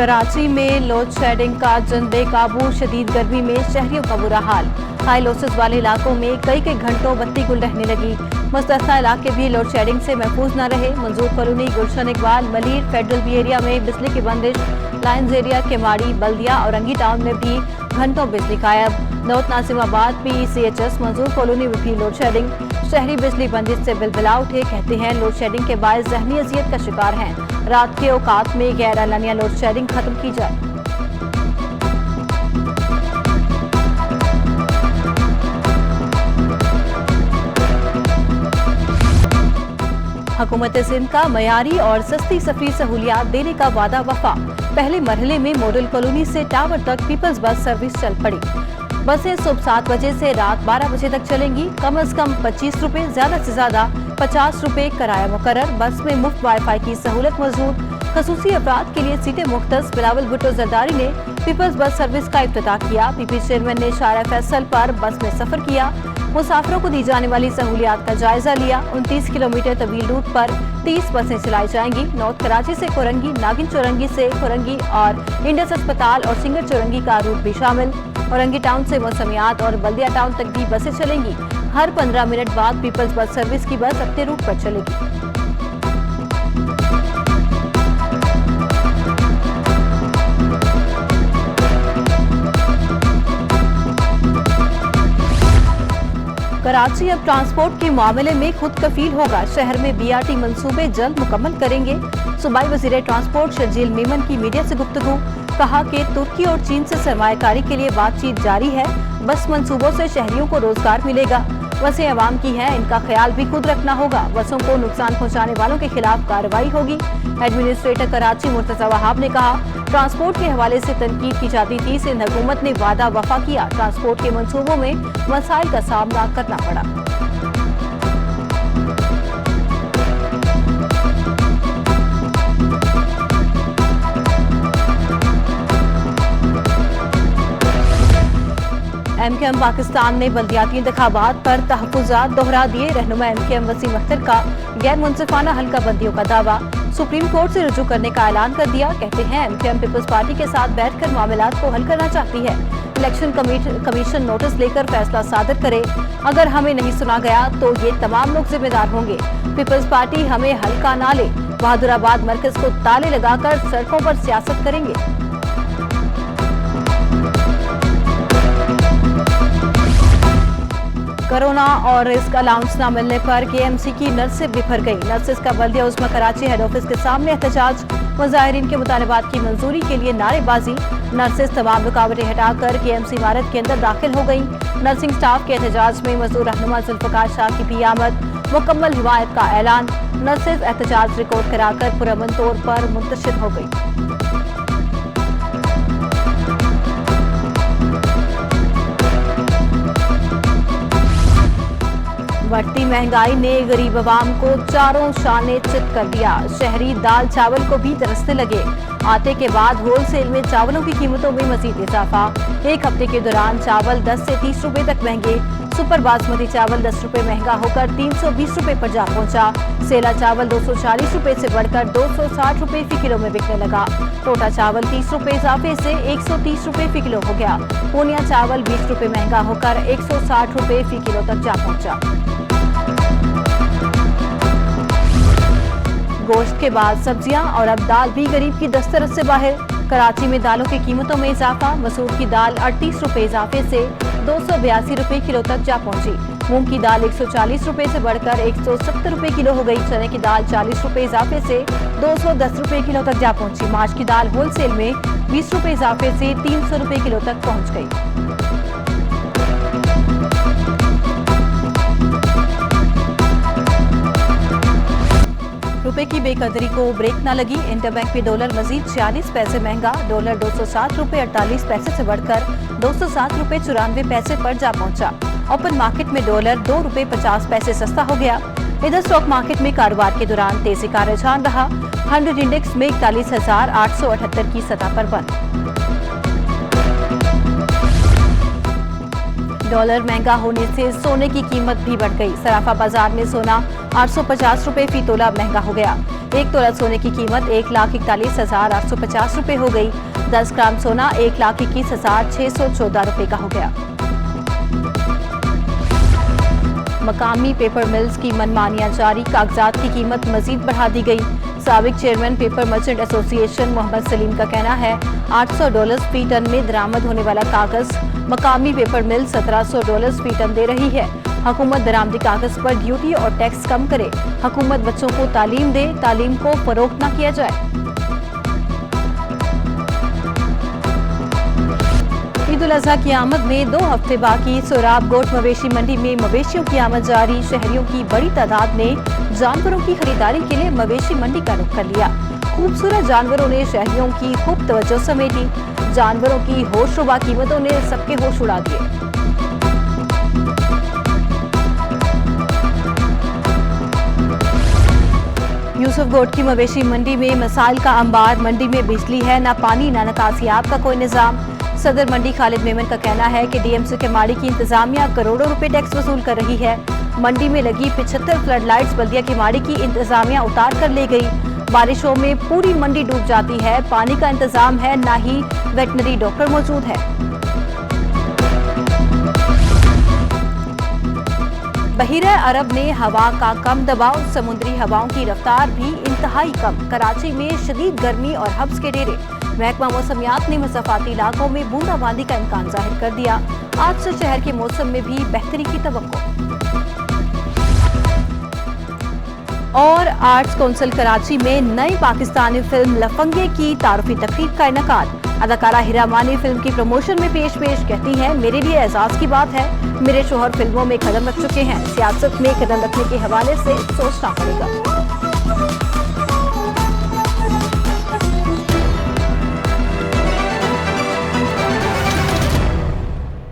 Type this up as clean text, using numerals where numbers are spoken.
कराची में load shedding का जन बेकाबू, शदीद गर्मी में शहरियों का बुरा हाल। हाई लॉसेस वाले इलाकों में कई घंटों बत्ती गुल रहने लगी। मुस्तस्ना इलाके भी लोड शेडिंग से महफूज न रहे। Manzoor colony, Gulshan Iqbal, Malir, federal B area में बिजली की बंदिश। लाइन्स एरिया, केमाड़ी, बल्दिया और रंगी टाउन में भी घंटों बिजली गायब। नौत नासिमाबाद, PECHS, मंजूर कॉलोनी में भी लोड शेडिंग। शहरी बिजली बंदिश से बिलबिला उठे। कहते हैं लोड शेडिंग के बायस ज़हनी अजियत का शिकार हैं। रात के औकात में गैर एलानिया लोड शेडिंग खत्म की जाए। हुकूमत सिंध का मयारी और सस्ती सफरी सहूलियात देने का वादा वफा। पहले मरहले में मॉडल कॉलोनी से टावर तक पीपल्स बस सर्विस चल पड़ी। बसें सुबह 7 बजे से रात 12 बजे तक चलेंगी। कम से कम 25 रुपए, ज्यादा से ज्यादा 50 रुपए किराया मुकर्रर। बस में मुफ्त वाईफाई की सहूलत मौजूद। खसूसी अफराद के लिए सीटें मुख्तस। बिलावल भुट्टो जरदारी ने पीपल्स बस सर्विस का इफ्तिताह किया। PP चेयरमैन ने शारा फैसल पर बस में सफर किया। मुसाफिरों को दी जाने वाली सहूलियात का जायजा लिया। 29 किलोमीटर तवील रूट पर 30 बसें चलाई जाएंगी। नॉर्थ कराची से कोरंगी, नागिन चौरंगी से कोरंगी और इंडस अस्पताल और सिंगर चौरंगी का रूट भी शामिल। औरंगी टाउन से मौसमियात और बल्दिया टाउन तक भी बसें चलेंगी। हर 15 मिनट बाद पीपल्स बस सर्विस की बस अपने रूट पर चलेगी। कराची अब ट्रांसपोर्ट के मामले में खुद कफील होगा। शहर में BRT मंसूबे जल्द मुकम्मल करेंगे। सूबाई वज़ीर ट्रांसपोर्ट शर्जील मेमन की मीडिया से गुफ्तगू। कहा कि तुर्की और चीन से सरमायाकारी के लिए बातचीत जारी है। बस मंसूबों से शहरियों को रोजगार मिलेगा। बसें अवाम की हैं, इनका ख्याल भी खुद रखना होगा। बसों को नुकसान पहुंचाने वालों के खिलाफ कार्रवाई होगी। एडमिनिस्ट्रेटर कराची मुर्तज़ा वहाब ने कहा, ट्रांसपोर्ट के हवाले से तनकीद की जाती थी। सिंध हुकूमत ने वादा वफा किया। ट्रांसपोर्ट के मंसूबों में मसाइल का सामना करना पड़ा। MKM पाकिस्तान ने बल्दियाती इंतखाबात पर तहफ़्फ़ुज़ात दोहरा दिए। रहनुमा MKM वसीम अख्तर का गैर मुनसिफाना हल्का बंदियों का दावा। सुप्रीम कोर्ट से रुजू करने का ऐलान कर दिया। कहते हैं MKM पीपल्स पार्टी के साथ बैठकर मामलात को हल करना चाहती है। इलेक्शन कमीशन नोटिस लेकर फैसला सादर करे। अगर हमें नहीं सुना गया तो ये तमाम लोग जिम्मेदार होंगे। पीपल्स पार्टी हमें हल्का ना ले। बहादुराबाद मरकज को ताले लगाकर सड़कों पर सियासत करेंगे। कोरोना और रिस्क अलाउंस न मिलने पर KMC की नर्सें बिफर गई। नर्सेस का बल्दिया उस्मा कराची हेड ऑफिस के सामने एहतजाज। मुजाहिरीन के मुतालबात की मंजूरी के लिए नारेबाजी। नर्सेस तमाम रुकावटें हटाकर KMC इमारत के अंदर दाखिल हो गई। नर्सिंग स्टाफ के एहतजाज में मजदूर रहनुमा जुल्फकार शाह की भी आमद। मुकम्मल हिमायत का ऐलान। नर्सेस एहतजाज रिकॉर्ड कराकर पुरअमन तौर पर मुंतशिर हो गई। बढ़ती महंगाई ने गरीब आवाम को चारों शाने चित कर दिया। शहरी दाल चावल को भी तरसने लगे। आटे के बाद होलसेल में चावलों की कीमतों में मजीद इजाफा। एक हफ्ते के दौरान चावल 10 से 30 रुपए तक महंगे। सुपर बासमती चावल 10 रुपए महंगा होकर 320 रुपए पर जा पहुंचा। सेला चावल 240 रुपए से बढ़कर 260 रुपए फी किलो में बिकने लगा। टोटा चावल 30 रुपए इजाफे से 130 रुपए फी किलो हो गया। पूनिया चावल 20 रुपए महंगा होकर 160 रुपए फी किलो तक जा पहुंचा। गोश्त के बाद सब्जियां और अब दाल भी गरीब की दस्तरस से बाहर। कराची में दालों की कीमतों में इजाफा। मसूर की दाल 38 रुपए इजाफे से 282 रुपए किलो तक जा पहुंची। मूंग की दाल 140 रुपए से बढ़कर 170 रुपए किलो हो गई। चने की दाल 40 रुपए इजाफे से 210 रुपए किलो तक जा पहुंची। मार्च की दाल होलसेल में 20 रुपए इजाफे से 300 रुपए किलो तक पहुंच गई। रुपए की बेकदरी को ब्रेक न लगी। इंटरबैंक में डॉलर मजीद 46 पैसे महंगा। डॉलर 207 रुपए 48 पैसे से बढ़कर 207 रुपए 94 पैसे पर जा पहुंचा। ओपन मार्केट में डॉलर 2 रुपए 50 पैसे सस्ता हो गया। इधर स्टॉक मार्केट में कारोबार के दौरान तेजी का रुझान रहा। 100 इंडेक्स में 41,878 की सतह पर बंद। डॉलर महंगा होने से सोने की कीमत भी बढ़ गई। सराफा बाजार में सोना 850 रुपए फी तोला महंगा हो गया। 1 तोला सोने की कीमत 1,41,850 रुपए हो गई। 10 ग्राम सोना 1,21,614 रुपए का हो गया। मकामी पेपर मिल्स की मनमानियां जारी, कागजात की कीमत मजीद बढ़ा दी गई। साबिक chairman paper merchant association Mohammad Salim का कहना है $800 फी टन में दरामद होने वाला कागज मकामी पेपर मिल $1700 फी टन दे रही है। हुकूमत दरामदी कागज पर ड्यूटी और टैक्स कम करे। हुकूमत बच्चों को तालीम दे, तालीम को फरोख्त न किया जाए। ईद उल अजहा की आमद में 2 हफ्ते बाकी। सोराब गोट मवेशी मंडी में मवेशियों की आमद जारी। शहरियों की बड़ी तादाद ने जानवरों की खरीदारी के लिए मवेशी मंडी का रुख कर लिया। खूबसूरत जानवरों ने शहरियों की खूब तवज्जो समेटी। जानवरों की होशरुबा कीमतों ने सबके होश उड़ा दिए। यूसुफ गोट की मवेशी मंडी में मसाइल का अंबार। मंडी में बिजली है, न पानी, न निकासियात का कोई निजाम। सदर मंडी खालिद मेमन का कहना है कि डीएमसी के माड़ी की इंतजामिया करोड़ों रुपए टैक्स वसूल कर रही है। मंडी में लगी 75 फ्लड लाइट्स बल्दिया की माड़ी की इंतजामिया उतार कर ले गई। बारिशों में पूरी मंडी डूब जाती है। पानी का इंतजाम है, न ही वेटनरी डॉक्टर मौजूद है। बहीरा अरब में हवा का कम दबाव, समुद्री हवाओं की रफ्तार भी इंतहाई कम। कराची में शदीद गर्मी और हब्स के डेरे। महकमा मौसमियात ने मसफाती इलाकों में बूंदाबांदी का इम्कान जाहिर कर दिया। आज से शहर के मौसम में भी बेहतरी की तवक्को। और आर्ट्स काउंसिल कराची में नई पाकिस्तानी फिल्म लफंगे की तारुफी तकरीब का इनेकाद। अदाकारा हिरा मानी फिल्म की प्रमोशन में पेश कहती हैं, मेरे लिए एजाज की बात है, मेरे शोहर फिल्मों में कदम रख चुके हैं, सियासत में कदम रखने के हवाले से सोचना पड़ेगा।